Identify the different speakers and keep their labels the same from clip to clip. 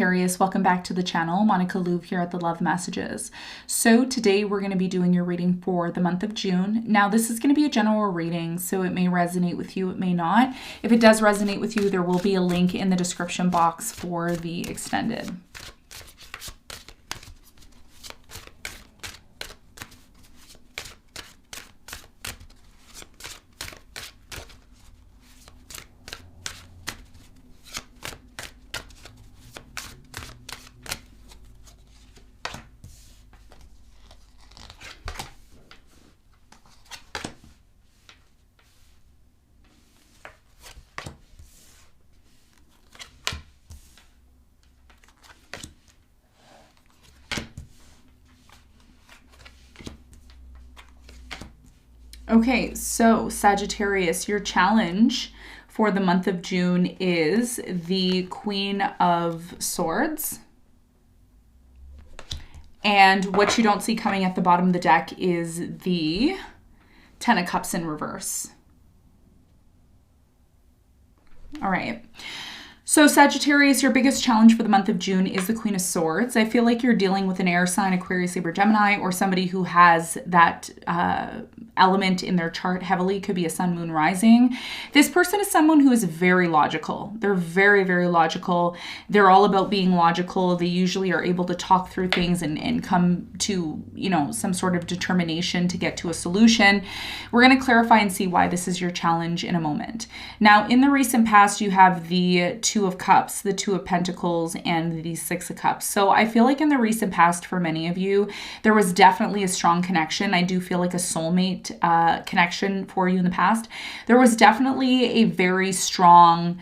Speaker 1: Sagittarius, welcome back to the channel. Monica Louv here at the Love Messages. So today we're going to be doing your reading for the month of June. Now this is going to be a general reading, so it may resonate with you, it may not. If it does resonate with you, there will be a link in the description box for the extended. Okay, so Sagittarius, your challenge for the month of June is the Queen of Swords. And what you don't see coming at the bottom of the deck is the Ten of Cups in reverse. All right. So Sagittarius, your biggest challenge for the month of June is the Queen of Swords. I feel like you're dealing with an air sign, Aquarius, Libra, Gemini, or somebody who has that element in their chart heavily. Could be a sun, moon, rising. This person is someone who is very logical. They're very, very logical. They're all about being logical. They usually are able to talk through things and come to, you know, some sort of determination to get to a solution. We're going to clarify and see why this is your challenge in a moment. Now, in the recent past, you have the Two of Cups, the Two of Pentacles, and the Six of Cups. So I feel like in the recent past for many of you, there was definitely a strong connection. I do feel like a soulmate connection for you in the past. There was definitely a very strong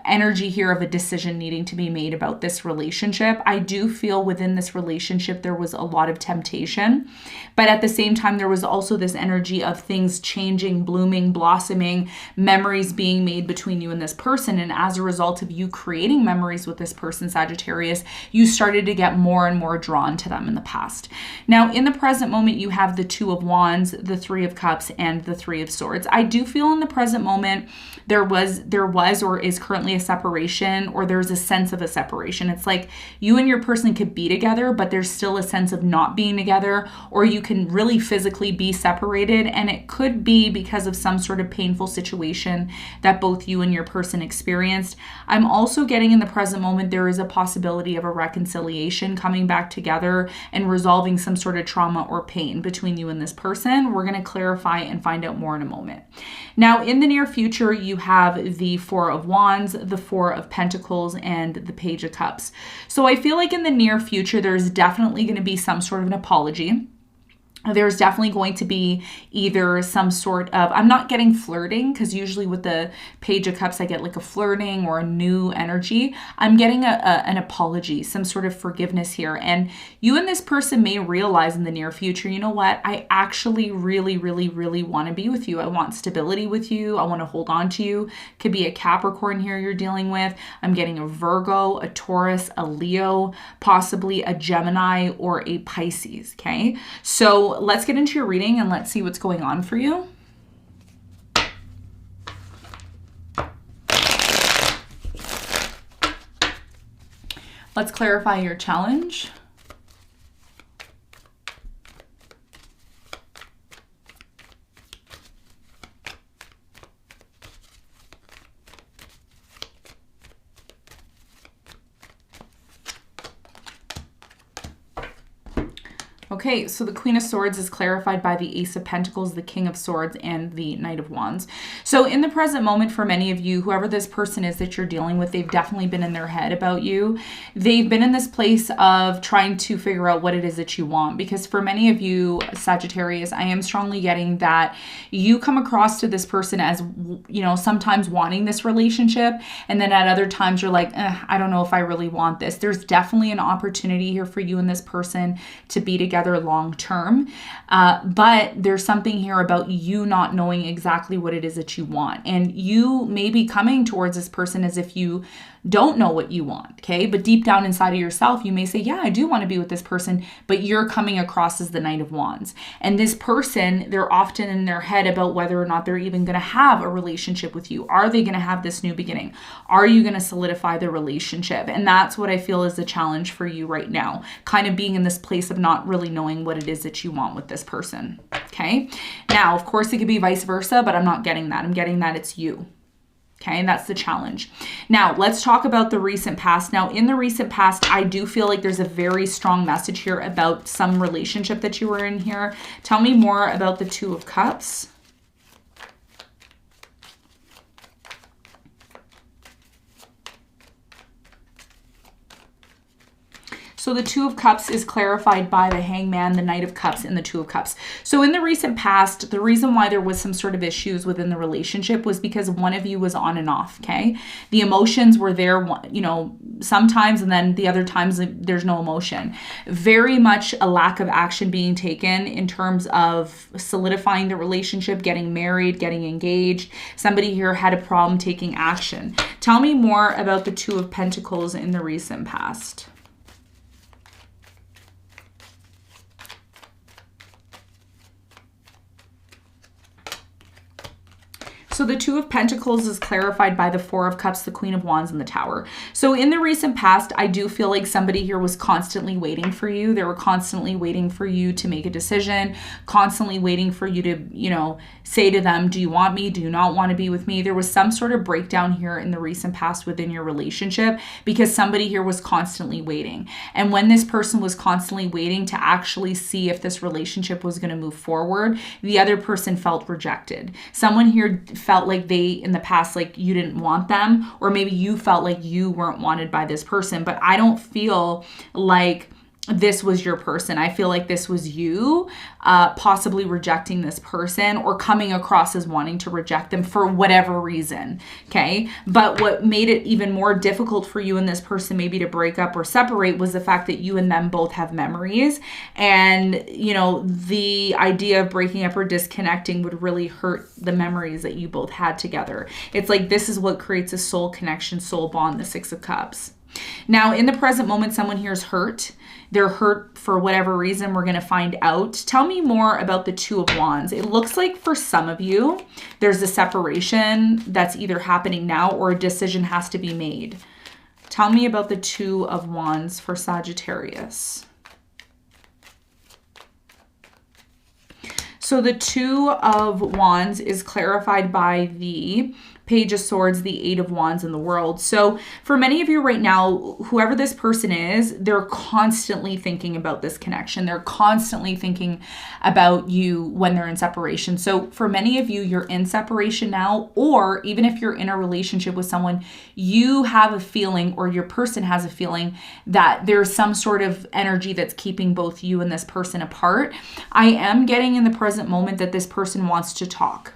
Speaker 1: energy here of a decision needing to be made about this relationship. I do feel within this relationship there was a lot of temptation, but at the same time there was also this energy of things changing, blooming, blossoming, memories being made between you and this person. And as a result of you creating memories with this person, Sagittarius, you started to get more and more drawn to them in the past. Now in the present moment you have the Two of Wands, the Three of Cups, and the Three of Swords. I do feel in the present moment there was or is currently a separation, or there's a sense of a separation. It's like you and your person could be together, but there's still a sense of not being together, or you can really physically be separated, and it could be because of some sort of painful situation that both you and your person experienced. I'm also getting in the present moment there is a possibility of a reconciliation, coming back together and resolving some sort of trauma or pain between you and this person. We're going to clarify and find out more in a moment. Now in the near future you have the Four of Wands, the Four of Pentacles, and the Page of Cups. So I feel like in the near future, there's definitely going to be some sort of an apology. There's definitely going to be either some sort of, I'm not getting flirting, because usually with the Page of Cups, I get like a flirting or a new energy. I'm getting an apology, some sort of forgiveness here. And you and this person may realize in the near future, you know what? I actually really, really, really want to be with you. I want stability with you. I want to hold on to you. Could be a Capricorn here you're dealing with. I'm getting a Virgo, a Taurus, a Leo, possibly a Gemini, or a Pisces, okay? So let's get into your reading and let's see what's going on for you. Let's clarify your challenge. Okay, so the Queen of Swords is clarified by the Ace of Pentacles, the King of Swords, and the Knight of Wands. So in the present moment, for many of you, whoever this person is that you're dealing with, they've definitely been in their head about you. They've been in this place of trying to figure out what it is that you want. Because for many of you, Sagittarius, I am strongly getting that you come across to this person as, you know, sometimes wanting this relationship. And then at other times you're like, I don't know if I really want this. There's definitely an opportunity here for you and this person to be together together long term. But there's something here about you not knowing exactly what it is that you want. And you may be coming towards this person as if you don't know what you want, okay? But deep down inside of yourself, you may say, yeah, I do want to be with this person, but you're coming across as the Knight of Wands. And this person, they're often in their head about whether or not they're even going to have a relationship with you. Are they going to have this new beginning? Are you going to solidify the relationship? And that's what I feel is the challenge for you right now, kind of being in this place of not really knowing what it is that you want with this person, okay? Now, of course, it could be vice versa, but I'm not getting that. I'm getting that it's you. Okay, and that's the challenge. Now, let's talk about the recent past. Now, in the recent past, I do feel like there's a very strong message here about some relationship that you were in here. Tell me more about the Two of Cups. So the Two of Cups is clarified by the Hangman, the Knight of Cups, and the Two of Cups. So in the recent past, the reason why there was some sort of issues within the relationship was because one of you was on and off, okay? The emotions were there, you know, sometimes, and then the other times there's no emotion. Very much a lack of action being taken in terms of solidifying the relationship, getting married, getting engaged. Somebody here had a problem taking action. Tell me more about the Two of Pentacles in the recent past. So the Two of Pentacles is clarified by the Four of Cups, the Queen of Wands, and the Tower. So in the recent past, I do feel like somebody here was constantly waiting for you. They were constantly waiting for you to make a decision, constantly waiting for you to, you know, say to them, do you want me? Do you not want to be with me? There was some sort of breakdown here in the recent past within your relationship because somebody here was constantly waiting. And when this person was constantly waiting to actually see if this relationship was going to move forward, the other person felt rejected. Someone here felt like they, in the past, like you didn't want them, or maybe you felt like you weren't wanted by this person. But I don't feel like this was your person. I feel like this was you possibly rejecting this person or coming across as wanting to reject them for whatever reason, okay? But what made it even more difficult for you and this person maybe to break up or separate was the fact that you and them both have memories. And, you know, the idea of breaking up or disconnecting would really hurt the memories that you both had together. It's like this is what creates a soul connection, soul bond, the Six of Cups. Now, in the present moment, someone here is hurt. They're hurt for whatever reason. We're going to find out. Tell me more about the Two of Wands. It looks like for some of you, there's a separation that's either happening now or a decision has to be made. Tell me about the Two of Wands for Sagittarius. So the Two of Wands is clarified by the Page of Swords, the Eight of Wands, in the World. So for many of you right now, whoever this person is, they're constantly thinking about this connection. They're constantly thinking about you when they're in separation. So for many of you, you're in separation now, or even if you're in a relationship with someone, you have a feeling, or your person has a feeling that there's some sort of energy that's keeping both you and this person apart. I am getting in the present moment that this person wants to talk.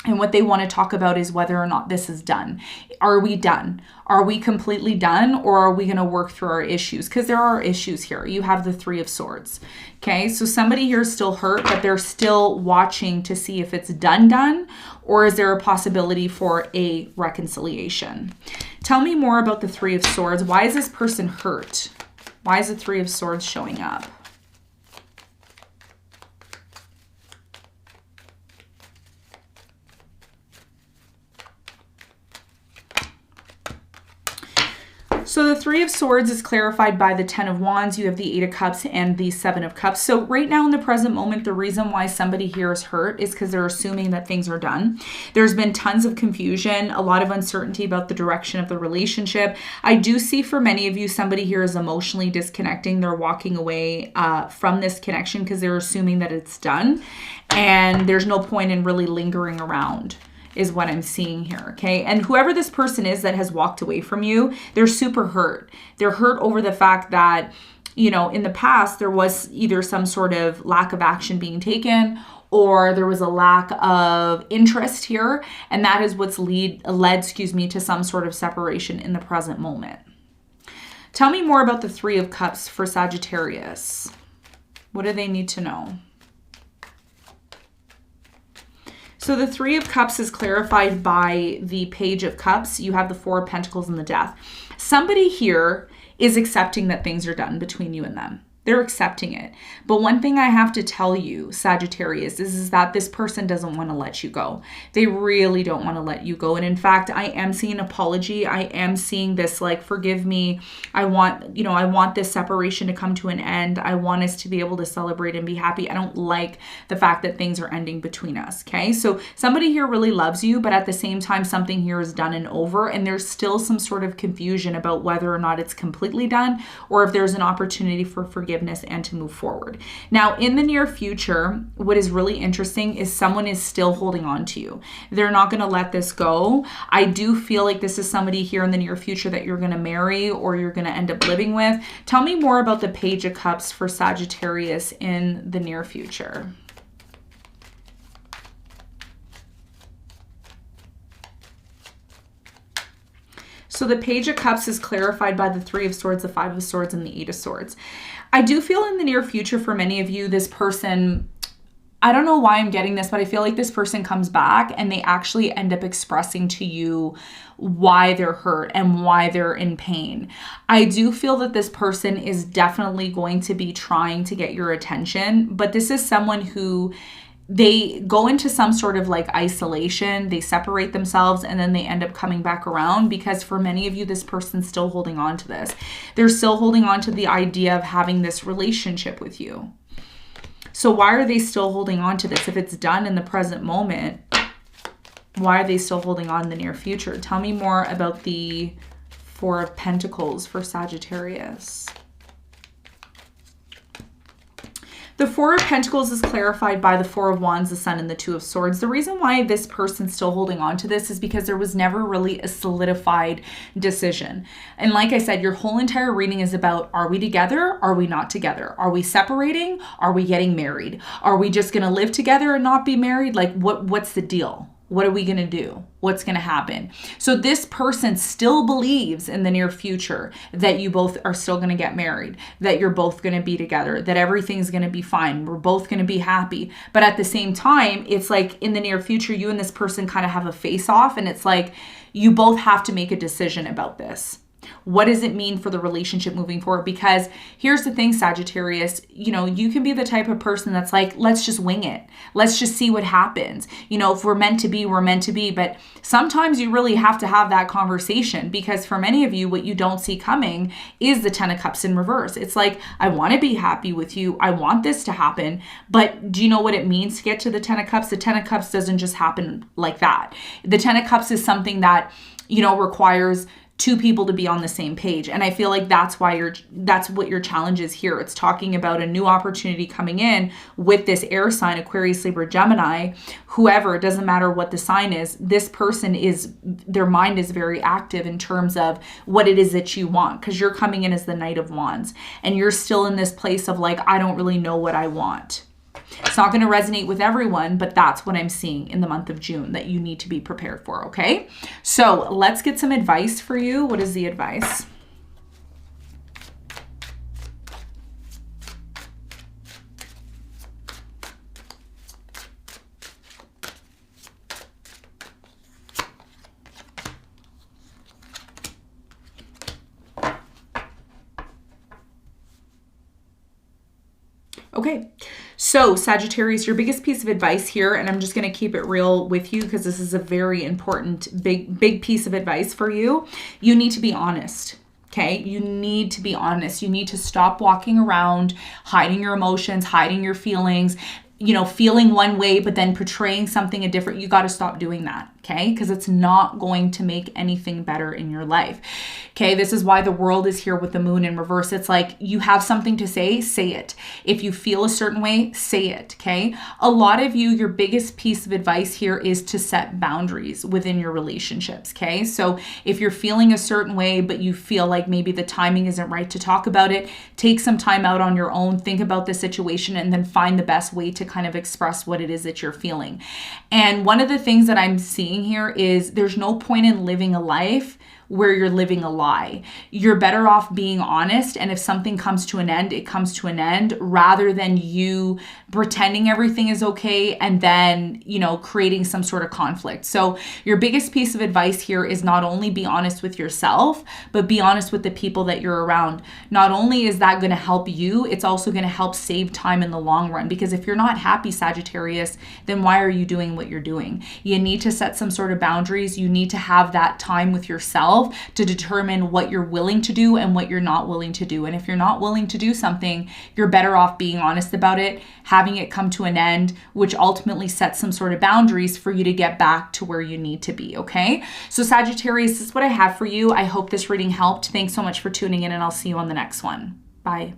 Speaker 1: And what they want to talk about is whether or not this is done. Are we done? Are we completely done? Or are we going to work through our issues? Because there are issues here. You have the Three of Swords. Okay, so somebody here is still hurt, but they're still watching to see if it's done, or is there a possibility for a reconciliation? Tell me more about the Three of Swords. Why is this person hurt? Why is the Three of Swords showing up? So the Three of Swords is clarified by the Ten of Wands. You have the Eight of Cups and the Seven of Cups. So right now in the present moment, the reason why somebody here is hurt is because they're assuming that things are done. There's been tons of confusion, a lot of uncertainty about the direction of the relationship. I do see for many of you, somebody here is emotionally disconnecting. They're walking away from this connection because they're assuming that it's done. And there's no point in really lingering around, is what I'm seeing here, okay? And whoever this person is that has walked away from you, they're super hurt. They're hurt over the fact that, you know, in the past, there was either some sort of lack of action being taken, or there was a lack of interest here, and that is what's led to some sort of separation in the present moment. Tell me more about the Three of Cups for Sagittarius. What do they need to know? So the Three of Cups is clarified by the Page of Cups. You have the Four of Pentacles and the Death. Somebody here is accepting that things are done between you and them. They're accepting it. But one thing I have to tell you, Sagittarius, is that this person doesn't want to let you go. They really don't want to let you go. And in fact, I am seeing an apology. I am seeing this like, forgive me. I want this separation to come to an end. I want us to be able to celebrate and be happy. I don't like the fact that things are ending between us. Okay. So somebody here really loves you, but at the same time, something here is done and over. And there's still some sort of confusion about whether or not it's completely done or if there's an opportunity for forgiveness and to move forward. Now, in the near future, what is really interesting is someone is still holding on to you. They're not going to let this go. I do feel like this is somebody here in the near future that you're going to marry or you're going to end up living with. Tell me more about the Page of Cups for Sagittarius in the near future. So the Page of Cups is clarified by the Three of Swords, the Five of Swords, and the Eight of Swords. I do feel in the near future for many of you, this person, I don't know why I'm getting this, but I feel like this person comes back and they actually end up expressing to you why they're hurt and why they're in pain. I do feel that this person is definitely going to be trying to get your attention, but this is someone who they go into some sort of like isolation, they separate themselves, and then they end up coming back around because for many of you, this person's still holding on to this. They're still holding on to the idea of having this relationship with you. So why are they still holding on to this? If it's done in the present moment, why are they still holding on in the near future? Tell me more about the Four of Pentacles for Sagittarius. The Four of Pentacles is clarified by the Four of Wands, the Sun, and the Two of Swords. The reason why this person's still holding on to this is because there was never really a solidified decision. And like I said, your whole entire reading is about, are we together? Are we not together? Are we separating? Are we getting married? Are we just going to live together and not be married? Like, what's the deal? What are we going to do? What's going to happen? So this person still believes in the near future that you both are still going to get married, that you're both going to be together, that everything's going to be fine. We're both going to be happy. But at the same time, it's like in the near future, you and this person kind of have a face off, and it's like you both have to make a decision about this. What does it mean for the relationship moving forward? Because here's the thing, Sagittarius, you can be the type of person that's like, let's just wing it. Let's just see what happens. If we're meant to be, we're meant to be. But sometimes you really have to have that conversation because for many of you, what you don't see coming is the Ten of Cups in reverse. It's like, I want to be happy with you. I want this to happen. But do you know what it means to get to the Ten of Cups? The Ten of Cups doesn't just happen like that. The Ten of Cups is something that, requires two people to be on the same page. And I feel like that's what your challenge is here. It's talking about a new opportunity coming in with this air sign, Aquarius, Libra, Gemini, whoever, it doesn't matter what the sign is, this person their mind is very active in terms of what it is that you want. Because you're coming in as the Knight of Wands and you're still in this place of like, I don't really know what I want. It's not going to resonate with everyone, but that's what I'm seeing in the month of June that you need to be prepared for, okay? So let's get some advice for you. What is the advice? Okay, so Sagittarius, your biggest piece of advice here, and I'm just going to keep it real with you because this is a very important, big piece of advice for you. You need to be honest. Okay, you need to be honest. You need to stop walking around hiding your emotions, hiding your feelings, feeling one way, but then portraying something different. You got to stop doing that. Okay, because it's not going to make anything better in your life. Okay, this is why the world is here with the moon in reverse. It's like you have something to say it. If you feel a certain way, say it. Okay, a lot of you, your biggest piece of advice here is to set boundaries within your relationships. Okay, so if you're feeling a certain way, but you feel like maybe the timing isn't right to talk about it, take some time out on your own, think about the situation, and then find the best way to kind of express what it is that you're feeling. And one of the things that I'm seeing here is there's no point in living a life where you're living a lie. You're better off being honest, and if something comes to an end, it comes to an end, rather than you pretending everything is okay and then, you know, creating some sort of conflict. So your biggest piece of advice here is not only be honest with yourself, but be honest with the people that you're around. Not only is that going to help you, it's also going to help save time in the long run, because if you're not happy, Sagittarius, then why are you doing what you're doing? You need to set some sort of boundaries. You need to have that time with yourself to determine what you're willing to do and what you're not willing to do. And if you're not willing to do something, you're better off being honest about it, having it come to an end, which ultimately sets some sort of boundaries for you to get back to where you need to be, okay? So Sagittarius, this is what I have for you. I hope this reading helped. Thanks so much for tuning in, and I'll see you on the next one. Bye.